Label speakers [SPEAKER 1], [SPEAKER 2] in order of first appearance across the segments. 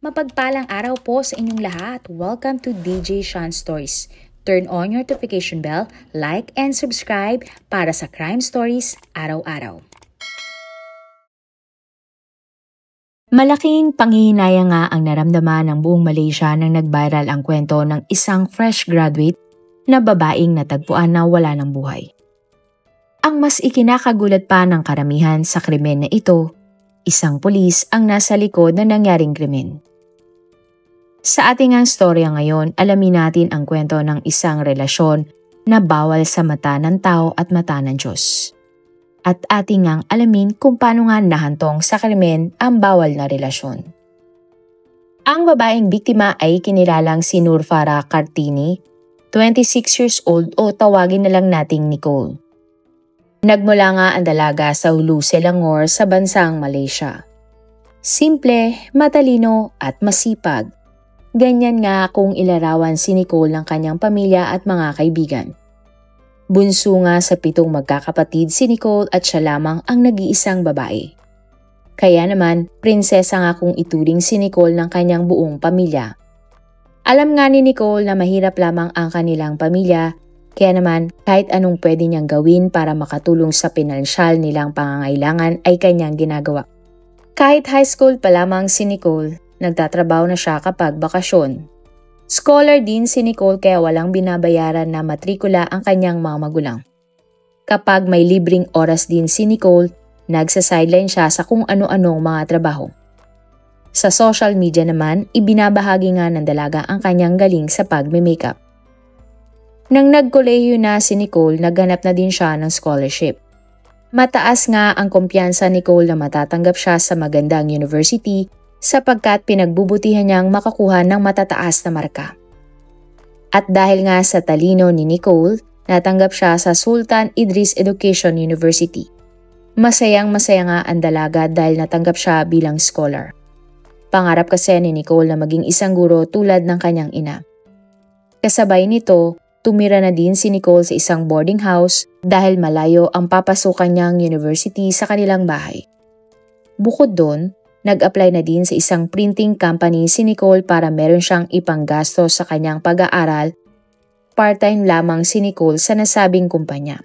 [SPEAKER 1] Mapagpalang araw po sa inyong lahat. Welcome to DJ Sean Stories. Turn on your notification bell, like and subscribe para sa crime stories araw-araw. Malaking panghihinayang nga ang naramdaman ng buong Malaysia nang nag-viral ang kwento ng isang fresh graduate na babaeng natagpuan na wala ng buhay. Ang mas ikinakagulat pa ng karamihan sa krimen na ito, isang pulis ang nasa likod ng nangyaring krimen. Sa ating ang storya ngayon, alamin natin ang kwento ng isang relasyon na bawal sa mata ng tao at mata ng Diyos. At ating ang alamin kung paano nga nahantong sa krimen ang bawal na relasyon. Ang babaeng biktima ay kinilalang si Nur Farah Kartini, 26 years old o tawagin na lang nating Nicole. Nagmula nga ang dalaga sa Hulu, Selangor sa bansang Malaysia. Simple, matalino at masipag. Ganyan nga kung ilarawan si Nicole ng kanyang pamilya at mga kaibigan. Bunso nga sa 7 magkakapatid si Nicole at siya lamang ang nag-iisang babae. Kaya naman, prinsesa nga kung ituring si Nicole ng kanyang buong pamilya. Alam nga ni Nicole na mahirap lamang ang kanilang pamilya, kaya naman kahit anong pwede niyang gawin para makatulong sa pinansyal nilang pangangailangan ay kanyang ginagawa. Kahit high school pa lamang si Nicole, nagtatrabaho na siya kapag bakasyon. Scholar din si Nicole kaya walang binabayaran na matrikula ang kanyang mga magulang. Kapag may libreng oras din si Nicole, nagsa-sideline siya sa kung ano-anong mga trabaho. Sa social media naman, ibinabahagi nga ng dalaga ang kanyang galing sa pagme-makeup. Nang nagkolehiyo na si Nicole, naghanap na din siya ng scholarship. Mataas nga ang kumpiyansa ni Nicole na matatanggap siya sa magandang university sapagkat pinagbubutihan niyang makakuha ng matataas na marka. At dahil nga sa talino ni Nicole, natanggap siya sa Sultan Idris Education University. Masayang-masaya nga ang dalaga dahil natanggap siya bilang scholar. Pangarap kasi ni Nicole na maging isang guro tulad ng kanyang ina. Kasabay nito, tumira na din si Nicole sa isang boarding house dahil malayo ang papasukan niyang university sa kanilang bahay. Bukod doon, nag-apply na din sa isang printing company si Nicole para meron siyang ipanggasto sa kanyang pag-aaral. Part-time lamang si Nicole sa nasabing kumpanya.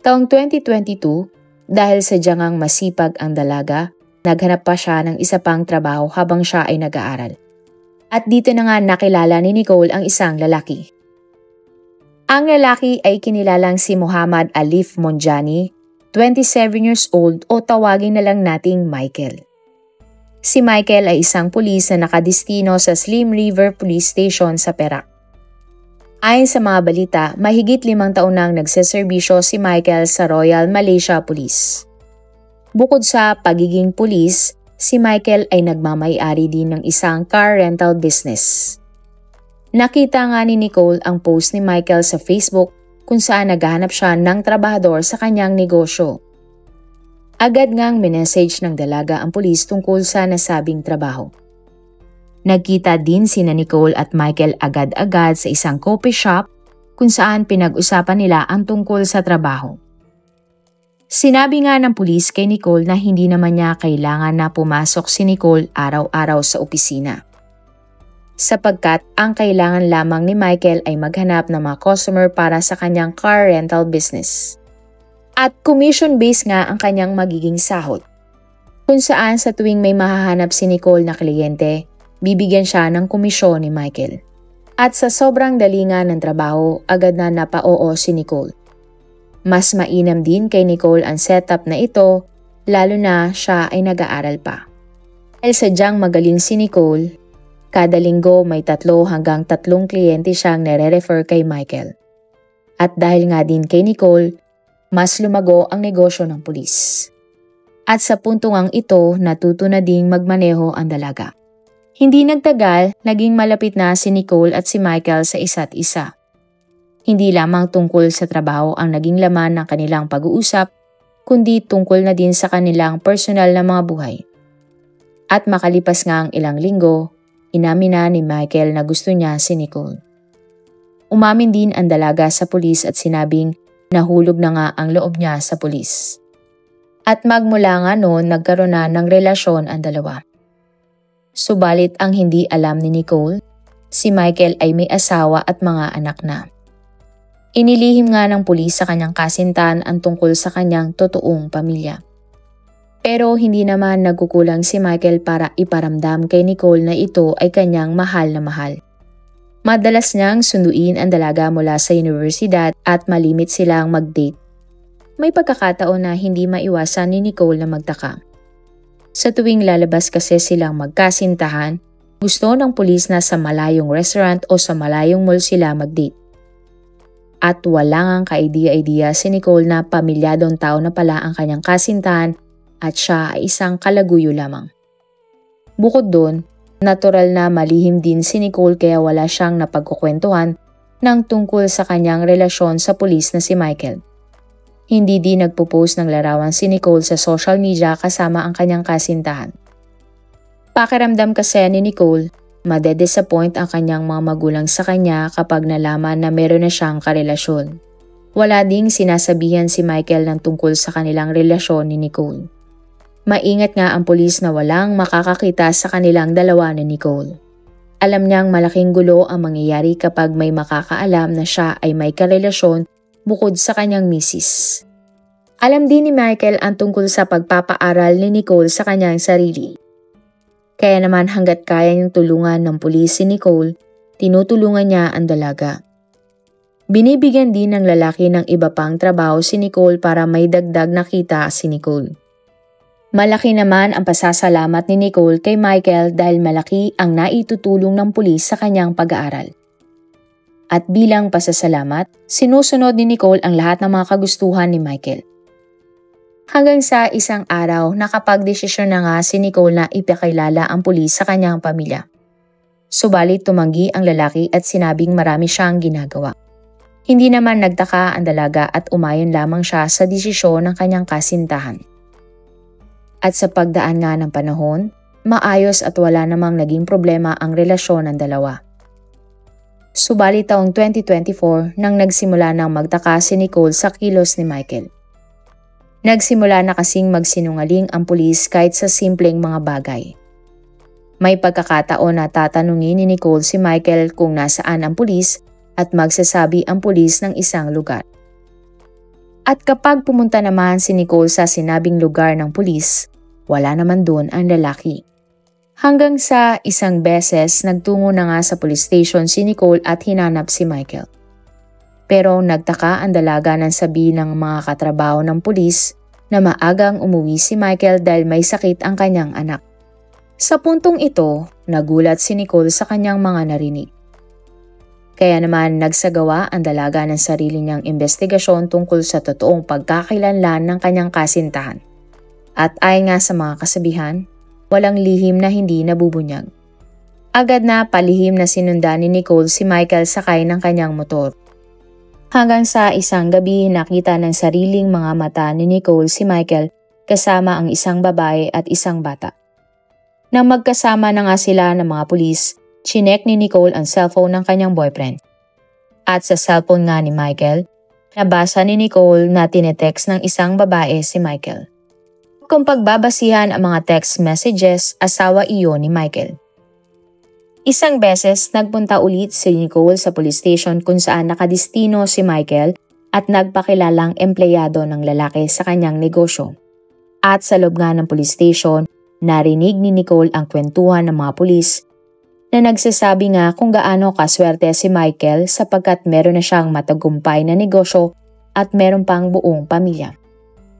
[SPEAKER 1] Taong 2022, dahil sadyang ang masipag ang dalaga, naghanap pa siya ng isa pang trabaho habang siya ay nag-aaral. At dito na nga nakilala ni Nicole ang isang lalaki. Ang lalaki ay kinilalang si Muhammad Alif Monjani, 27 years old o tawagin na lang nating Michael. Si Michael ay isang pulis na nakadistino sa Slim River Police Station sa Perak. Ayon sa mga balita, mahigit 5 taon nang nagseserbisyo si Michael sa Royal Malaysia Police. Bukod sa pagiging pulis, si Michael ay nagmamay-ari din ng isang car rental business. Nakita nga ni Nicole ang post ni Michael sa Facebook kung saan naghahanap siya ng trabahador sa kanyang negosyo. Agad ngang minessage ng dalaga ang pulis tungkol sa nasabing trabaho. Nagkita din sina Nicole at Michael agad-agad sa isang coffee shop kung saan pinag-usapan nila ang tungkol sa trabaho. Sinabi nga ng pulis kay Nicole na hindi naman niya kailangan na pumasok si Nicole araw-araw sa opisina. Sapagkat ang kailangan lamang ni Michael ay maghanap ng mga customer para sa kanyang car rental business. At commission-based nga ang kanyang magiging sahod. Kung saan sa tuwing may mahahanap si Nicole na kliyente, bibigyan siya ng komisyon ni Michael. At sa sobrang dali nga ng trabaho, agad na napa-oo si Nicole. Mas mainam din kay Nicole ang setup na ito, lalo na siya ay nag-aaral pa. Dahil sadyang magaling si Nicole, kada linggo may 3 hanggang 3 kliyente siyang nare-refer kay Michael. At dahil nga din kay Nicole, mas lumago ang negosyo ng pulis. At sa punto ngang ito, natuto na ding magmaneho ang dalaga. Hindi nagtagal, naging malapit na si Nicole at si Michael sa isa't isa. Hindi lamang tungkol sa trabaho ang naging laman ng kanilang pag-uusap, kundi tungkol na din sa kanilang personal na mga buhay. At makalipas nga ang ilang linggo, inamin na ni Michael na gusto niya si Nicole. Umamin din ang dalaga sa pulis at sinabing nahulog na nga ang loob niya sa pulis. At magmula nga noon nagkaroon na ng relasyon ang dalawa. Subalit ang hindi alam ni Nicole, si Michael ay may asawa at mga anak na. Inilihim nga ng pulis sa kanyang kasintahan ang tungkol sa kanyang totoong pamilya. Pero hindi naman nagkukulang si Michael para iparamdam kay Nicole na ito ay kanyang mahal na mahal. Madalas niyang sunduin ang dalaga mula sa universidad at malimit silang mag-date. May pagkakataon na hindi maiwasan ni Nicole na magtaka. Sa tuwing lalabas kasi silang magkasintahan, gusto ng pulis na sa malayong restaurant o sa malayong mall sila mag-date. At wala ngang ka-idea-idea si Nicole na pamilyadong tao na pala ang kanyang kasintahan at siya ay isang kalaguyo lamang. Bukod doon, natural na malihim din si Nicole kaya wala siyang napagkukwentuhan ng tungkol sa kanyang relasyon sa pulis na si Michael. Hindi din nagpo-post ng larawan si Nicole sa social media kasama ang kanyang kasintahan. Pakiramdam kasi ni Nicole, madedisappoint ang kanyang mga magulang sa kanya kapag nalaman na meron na siyang karelasyon. Wala ding sinasabihan si Michael ng tungkol sa kanilang relasyon ni Nicole. Maingat nga ang pulis na walang makakakita sa kanilang dalawa ni Nicole. Alam niyang malaking gulo ang mangyayari kapag may makakaalam na siya ay may karelasyon bukod sa kanyang misis. Alam din ni Michael ang tungkol sa pagpapaaral ni Nicole sa kanyang sarili. Kaya naman hanggat kaya niyang tulungan ng pulis si Nicole, tinutulungan niya ang dalaga. Binibigyan din ng lalaki ng iba pang trabaho si Nicole para may dagdag na kita si Nicole. Malaki naman ang pasasalamat ni Nicole kay Michael dahil malaki ang naitutulong ng pulis sa kanyang pag-aaral. At bilang pasasalamat, sinusunod ni Nicole ang lahat ng mga kagustuhan ni Michael. Hanggang sa isang araw, nakapagdesisyon na nga si Nicole na ipakilala ang pulis sa kanyang pamilya. Subalit tumanggi ang lalaki at sinabing marami siyang ginagawa. Hindi naman nagtaka ang dalaga at umayon lamang siya sa desisyon ng kanyang kasintahan. At sa pagdaan nga ng panahon, maayos at wala namang naging problema ang relasyon ng dalawa. Subalit taong 2024 nang nagsimula ng magtaka si Nicole sa kilos ni Michael. Nagsimula na kasing magsinungaling ang pulis kahit sa simpleng mga bagay. May pagkakataon na tatanungin ni Nicole si Michael kung nasaan ang pulis at magsasabi ang pulis ng isang lugar. At kapag pumunta naman si Nicole sa sinabing lugar ng pulis, wala naman doon ang lalaki. Hanggang sa isang beses nagtungo na nga sa police station si Nicole at hinanap si Michael. Pero nagtaka ang dalaga nang sabihin ng mga katrabaho ng pulis na maagang umuwi si Michael dahil may sakit ang kanyang anak. Sa puntong ito, nagulat si Nicole sa kanyang mga narinig. Kaya naman nagsagawa ang dalaga ng sarili niyang investigasyon tungkol sa totoong pagkakakilanlan ng kanyang kasintahan. At ayon nga sa mga kasabihan, walang lihim na hindi nabubunyag. Agad na palihim na sinundan ni Nicole si Michael sakay ng kanyang motor. Hanggang sa isang gabi nakita ng sariling mga mata ni Nicole si Michael kasama ang isang babae at isang bata. Nang magkasama na nga sila ng mga pulis, chinek ni Nicole ang cellphone ng kanyang boyfriend. At sa cellphone nga ni Michael, nabasa ni Nicole na tinetext ng isang babae si Michael. Kung pagbabasihan ang mga text messages, asawa iyon ni Michael. Isang beses nagpunta ulit si Nicole sa police station kung saan nakadistino si Michael at nagpakilalang empleyado ng lalaki sa kanyang negosyo. At sa loob nga ng police station, narinig ni Nicole ang kwentuhan ng mga pulis na nagsasabi nga kung gaano kaswerte si Michael sapagkat meron na siyang matagumpay na negosyo at meron pang buong pamilya.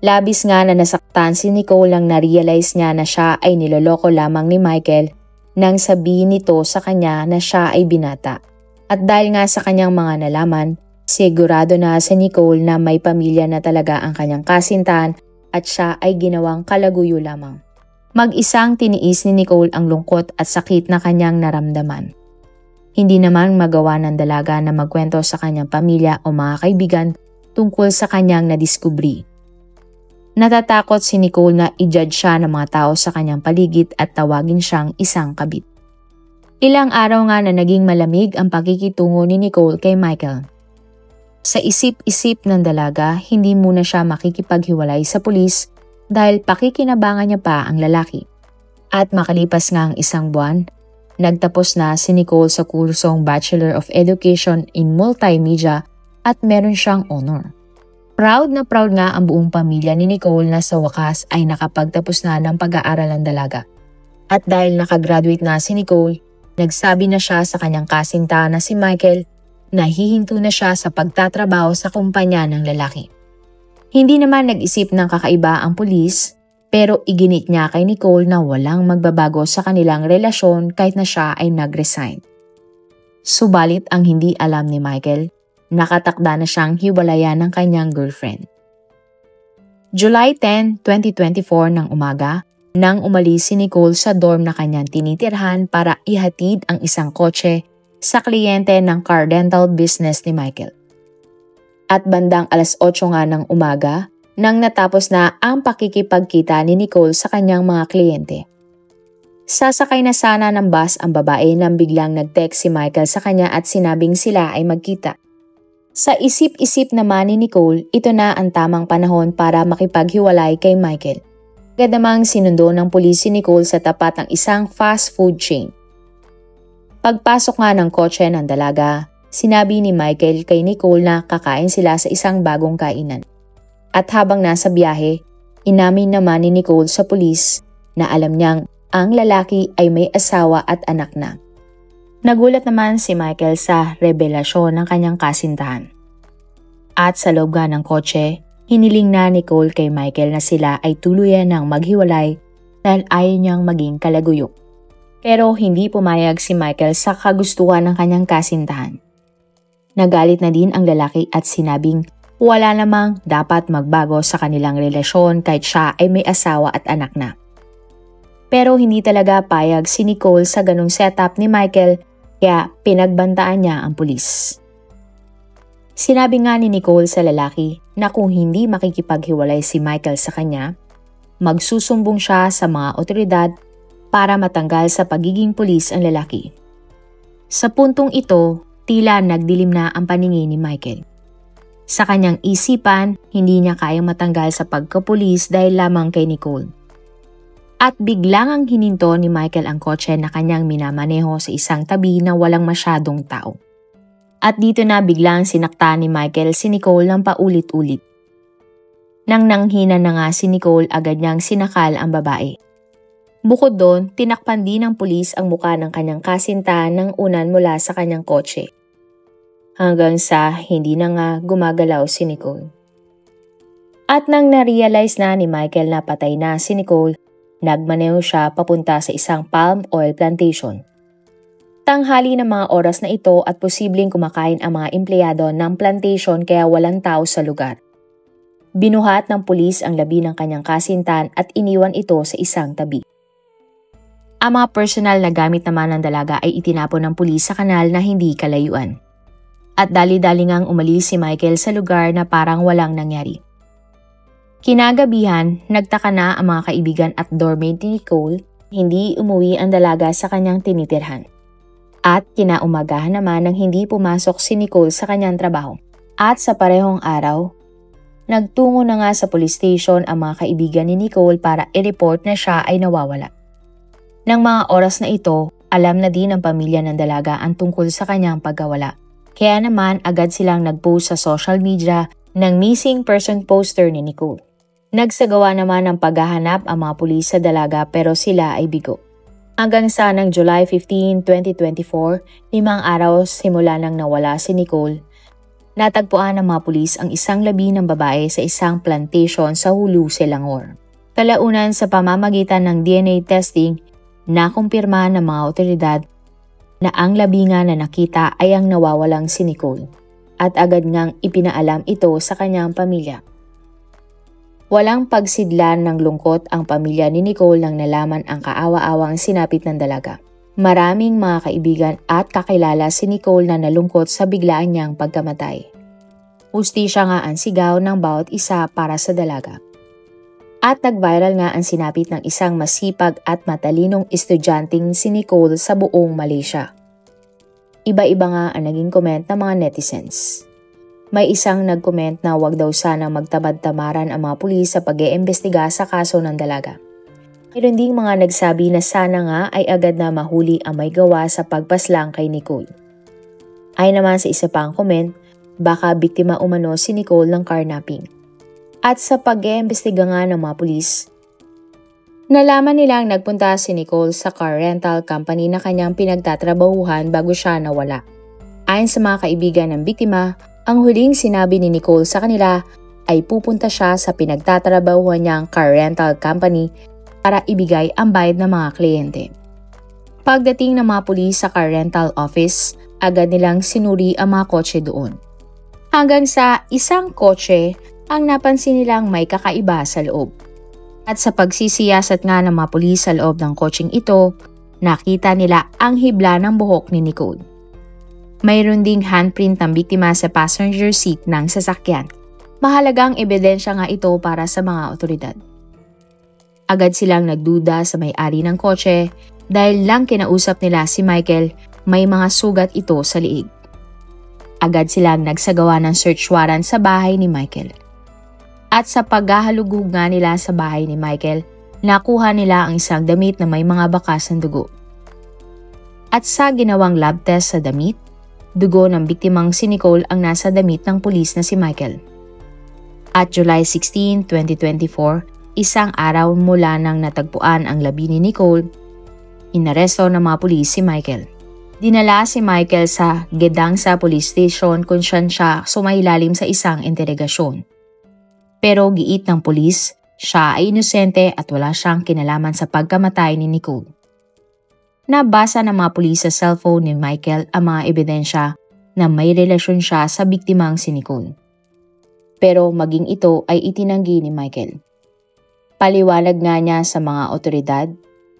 [SPEAKER 1] Labis nga na nasaktan si Nicole nang na-realize niya na siya ay niloloko lamang ni Michael nang sabihin nito sa kanya na siya ay binata. At dahil nga sa kanyang mga nalaman, sigurado na si Nicole na may pamilya na talaga ang kanyang kasintahan at siya ay ginawang kalaguyo lamang. Mag-isang tiniis ni Nicole ang lungkot at sakit na kanyang naramdaman. Hindi naman magawa ng dalaga na magkwento sa kanyang pamilya o mga kaibigan tungkol sa kanyang nadiskubri. Natatakot si Nicole na i-judge siya ng mga tao sa kanyang paligid at tawagin siyang isang kabit. Ilang araw nga na naging malamig ang pakikitungo ni Nicole kay Michael. Sa isip-isip ng dalaga, hindi muna siya makikipaghiwalay sa pulis dahil pakikinabangan niya pa ang lalaki. At makalipas nga ang isang buwan, nagtapos na si Nicole sa kursong Bachelor of Education in Multimedia at meron siyang honor. Proud na proud nga ang buong pamilya ni Nicole na sa wakas ay nakapagtapos na ng pag-aaral ng dalaga. At dahil nakagraduate na si Nicole, nagsabi na siya sa kanyang kasinta na si Michael na hihinto na siya sa pagtatrabaho sa kumpanya ng lalaki. Hindi naman nag-isip ng kakaiba ang pulis, pero iginit niya kay Nicole na walang magbabago sa kanilang relasyon kahit na siya ay nag-resign. Subalit ang hindi alam ni Michael, nakatakda na siyang hiwalayan ng kanyang girlfriend. July 10, 2024 ng umaga, nang umalis si Nicole sa dorm na kanyang tinitirhan para ihatid ang isang kotse sa kliyente ng car rental business ni Michael. At bandang alas 8 nga ng umaga, nang natapos na ang pakikipagkita ni Nicole sa kanyang mga kliyente. Sasakay na sana ng bus ang babae nang biglang nag-text si Michael sa kanya at sinabing sila ay magkita. Sa isip-isip naman ni Nicole, ito na ang tamang panahon para makipaghiwalay kay Michael. Gadamang sinundo ng pulis si Nicole sa tapat ng isang fast food chain. Pagpasok nga ng kotse ng dalaga, sinabi ni Michael kay Nicole na kakain sila sa isang bagong kainan. At habang nasa biyahe, inamin naman ni Nicole sa pulis na alam niyang ang lalaki ay may asawa at anak na. Nagulat naman si Michael sa revelasyon ng kanyang kasintahan. At sa loob nga ng kotse, hiniling na Nicole kay Michael na sila ay tuluyan ng maghiwalay dahil ayaw niyang maging kalaguyok. Pero hindi pumayag si Michael sa kagustuhan ng kanyang kasintahan. Nagalit na din ang lalaki at sinabing wala namang dapat magbago sa kanilang relasyon kahit siya ay may asawa at anak na. Pero hindi talaga payag si Nicole sa ganong setup ni Michael kaya pinagbantaan niya ang pulis. Sinabi nga ni Nicole sa lalaki na kung hindi makikipaghiwalay si Michael sa kanya, magsusumbong siya sa mga otoridad para matanggal sa pagiging pulis ang lalaki. Sa puntong ito, tila nagdilim na ang paningin ni Michael. Sa kanyang isipan, hindi niya kayang matanggal sa pagkapulis dahil lamang kay Nicole. At biglang ang hininto ni Michael ang kotse na kanyang minamaneho sa isang tabi na walang masyadong tao. At dito na biglang sinakta ni Michael si Nicole ng paulit-ulit. Nang nanghina na nga si Nicole, agad niyang sinakal ang babae. Bukod doon, tinakpan din ng pulis ang muka ng kanyang kasintahan ng unan mula sa kanyang kotse. Hanggang sa hindi na nga gumagalaw si Nicole. At nang na-realize na ni Michael na patay na si Nicole, nagmaneho siya papunta sa isang palm oil plantation. Tanghali ng mga oras na ito at posibleng kumakain ang mga empleyado ng plantation kaya walang tao sa lugar. Binuhat ng pulis ang labi ng kanyang kasintahan at iniwan ito sa isang tabi. Ang mga personal na gamit naman ng dalaga ay itinapon ng pulis sa kanal na hindi kalayuan. At dali-dali ngang umalis si Michael sa lugar na parang walang nangyari. Kinagabihan, nagtaka na ang mga kaibigan at doormate ni Nicole, hindi umuwi ang dalaga sa kanyang tinitirhan. At kinaumagahan naman nang hindi pumasok si Nicole sa kanyang trabaho. At sa parehong araw, nagtungo na nga sa police station ang mga kaibigan ni Nicole para i-report na siya ay nawawala. Nang mga oras na ito, alam na din ng pamilya ng dalaga ang tungkol sa kanyang pagkawala. Kaya naman agad silang nag-post sa social media ng missing person poster ni Nicole. Nagsagawa naman ng paghahanap ang mga pulis sa dalaga pero sila ay bigo. Hanggang sa ng July 15, 2024, 5 araw simula nang nawala si Nicole, natagpuan ng mga pulis ang isang labi ng babae sa isang plantation sa Hulu, Selangor. Kalaunan sa pamamagitan ng DNA testing, nakumpirma ng mga otoridad na ang labi nga na nakita ay ang nawawalang si Nicole at agad ngang ipinaalam ito sa kanyang pamilya. Walang pagsidlan ng lungkot ang pamilya ni Nicole nang nalaman ang kaawa-awang sinapit ng dalaga. Maraming mga kaibigan at kakilala si Nicole na nalungkot sa biglaan niyang pagkamatay. Hustisya nga ang sigaw ng bawat isa para sa dalaga. At nag-viral nga ang sinapit ng isang masipag at matalinong estudyanteng si Nicole sa buong Malaysia. Iba-iba nga ang naging comment ng mga netizens. May isang nag-comment na wag daw sana magtabad-tamaran ang mga pulis sa pag-iimbestiga sa kaso ng dalaga. Mayroon ding mga nagsabi na sana nga ay agad na mahuli ang may gawa sa pagpaslang kay Nicole. Ay naman sa isa pang comment, baka biktima umano si Nicole ng carnapping. At sa pag-iimbestiga nga ng mga pulis, nalaman nilang nagpunta si Nicole sa car rental company na kanyang pinagtatrabahuhan bago siya nawala. Ayon sa mga kaibigan ng biktima, ang huling sinabi ni Nicole sa kanila ay pupunta siya sa pinagtatrabahuhan niyang car rental company para ibigay ang bayad ng mga kliyente. Pagdating ng mga pulis sa car rental office, agad nilang sinuri ang mga kotse doon. Hanggang sa isang kotse ang napansin nilang may kakaiba sa loob. At sa pagsisiyasat nga ng mga pulis sa loob ng kotseng ito, nakita nila ang hibla ng buhok ni Nicole. Mayroon ding handprint ng biktima sa passenger seat ng sasakyan. Mahalagang ebidensya nga ito para sa mga otoridad. Agad silang nagduda sa may-ari ng kotse dahil lang kinausap nila si Michael, may mga sugat ito sa liig. Agad silang nagsagawa ng search warrant sa bahay ni Michael. At sa paghahalugug nga nila sa bahay ni Michael, nakuha nila ang isang damit na may mga bakas ng dugo. At sa ginawang lab test sa damit, dugo ng biktimang si Nicole ang nasa damit ng pulis na si Michael. At July 16, 2024, isang araw mula nang natagpuan ang labi ni Nicole, inaresto ng mga pulis si Michael. Dinala si Michael sa Gedangsa Police Station kung saan siya sumailalim sa isang interogasyon. Pero giit ng pulis, siya ay inosente at wala siyang kinalaman sa pagkamatay ni Nicole. Nabasa ng mga pulis sa cellphone ni Michael ang mga ebidensya na may relasyon siya sa biktimang si Nicole. Pero maging ito ay itinanggi ni Michael. Paliwanag nga niya sa mga otoridad,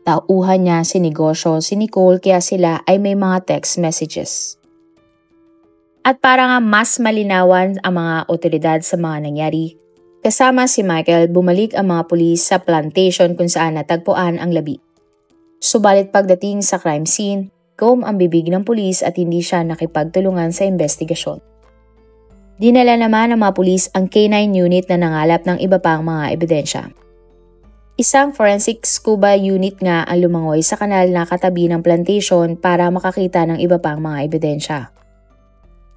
[SPEAKER 1] tauhan niya si negosyo si Nicole kaya sila ay may mga text messages. At para nga mas malinawan ang mga otoridad sa mga nangyari, kasama si Michael bumalik ang mga pulis sa plantation kung saan natagpuan ang labi. Subalit pagdating sa crime scene, gum ang bibig ng pulis at hindi siya nakipagtulungan sa investigasyon. Dinala naman ng mga pulis ang K9 unit na nangalap ng iba pang mga ebidensya. Isang forensic scuba unit nga ang lumangoy sa kanal na katabi ng plantation para makakita ng iba pang mga ebidensya.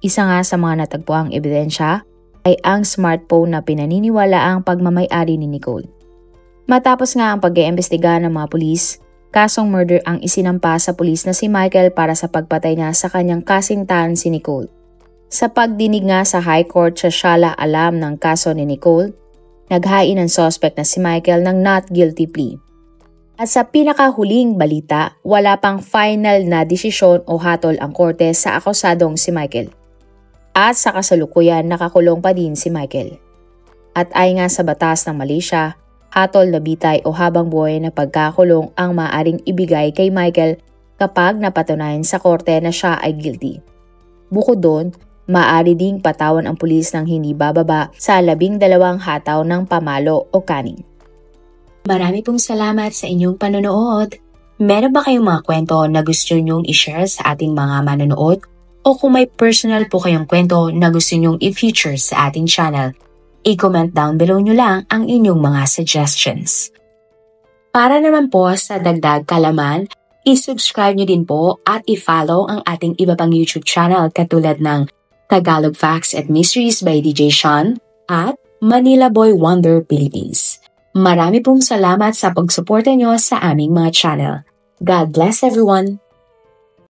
[SPEAKER 1] Isa nga sa mga natagpuang ebidensya ay ang smartphone na pinaniniwala ang pagmamay-ari ni Nicole. Matapos nga ang pag-iimbestiga ng mga pulis, kasong murder ang isinampa sa pulis na si Michael para sa pagpatay niya sa kanyang kasintahan si Nicole. Sa pagdinig nga sa High Court sa siyala alam ng kaso ni Nicole, naghain ang suspect na si Michael ng not guilty plea. At sa pinakahuling balita, wala pang final na desisyon o hatol ang korte sa akusadong si Michael. At sa kasalukuyan nakakulong pa din si Michael. At ay nga sa batas ng Malaysia, hatol na bitay o habang buhay na pagkakulong ang maaaring ibigay kay Michael kapag napatunayan sa korte na siya ay guilty. Bukod doon, maaari ding patawan ang pulis ng hindi bababa sa 12 hataw ng pamalo o kaning.
[SPEAKER 2] Marami pong salamat sa inyong panonood. Meron ba kayong mga kwento na gusto nyong i-share sa ating mga manonood? O kung may personal po kayong kwento na gusto nyong i-feature sa ating channel, i-comment down below nyo lang ang inyong mga suggestions. Para naman po sa dagdag kalaman, i-subscribe nyo din po at i-follow ang ating iba pang YouTube channel katulad ng Tagalog Facts and Mysteries by DJ Sean at Manila Boy Wonder Philippines. Marami pong salamat sa pagsuporta nyo sa aming mga channel. God bless everyone!